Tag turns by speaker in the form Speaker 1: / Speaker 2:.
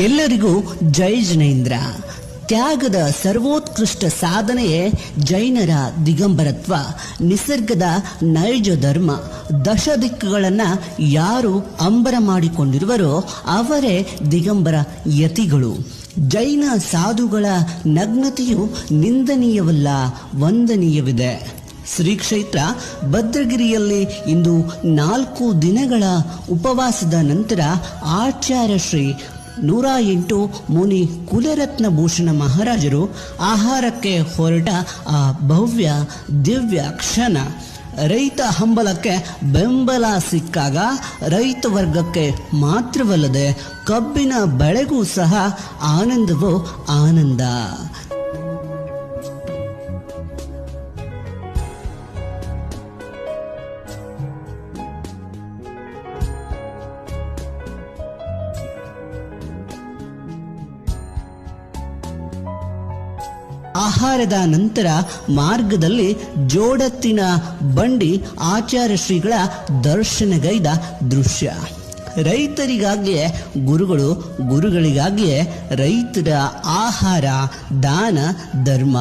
Speaker 1: ಎಲ್ಲರಿಗೂ ಜೈ ಜಿನೇಂದ್ರ. ತ್ಯಾಗದ ಸರ್ವೋತ್ಕೃಷ್ಟ ಸಾಧನೆಯೇ ಜೈನರ ದಿಗಂಬರತ್ವ. ನಿಸರ್ಗದ ನೈಜ ಧರ್ಮ. ದಶ ದಿಕ್ಕುಗಳನ್ನು ಯಾರು ಅಂಬರ ಮಾಡಿಕೊಂಡಿರುವರೋ ಅವರೇ ದಿಗಂಬರ ಯತಿಗಳು. ಜೈನ ಸಾಧುಗಳ ನಗ್ನತೆಯು ನಿಂದನೀಯವಲ್ಲ, ವಂದನೀಯವಿದೆ. ಶ್ರೀ ಕ್ಷೇತ್ರ ಭದ್ರಗಿರಿಯಲ್ಲಿ ಇಂದು 4 ದಿನಗಳ ಉಪವಾಸದ ನಂತರ ಆಚಾರ್ಯ ಶ್ರೀ 108 ಮುನಿ ಕುಲರತ್ನಭೂಷಣ ಮಹಾರಾಜರು ಆಹಾರಕ್ಕೆ ಹೊರಟ ಆ ಭವ್ಯ ದಿವ್ಯ ಕ್ಷಣ. ರೈತ ಹಂಬಲಕ್ಕೆ ಬೆಂಬಲ ಸಿಕ್ಕಾಗ ರೈತ ವರ್ಗಕ್ಕೆ ಮಾತ್ರವಲ್ಲದೆ ಕಬ್ಬಿನ ಬೆಳೆಗೂ ಸಹ ಆನಂದವೋ ಆನಂದ. ಆಹಾರದ ನಂತರ ಮಾರ್ಗದಲ್ಲಿ ಜೋಡತ್ತಿನ ಬಂಡಿ ಆಚಾರ್ಯ ಶ್ರೀಗಳ ದರ್ಶನಗೈದ ದೃಶ್ಯ. ರೈತರಿಗಾಗಿಯೇ ಗುರುಗಳು, ಗುರುಗಳಿಗಾಗಿಯೇ ರೈತರ ಆಹಾರ, ದಾನ, ಧರ್ಮ.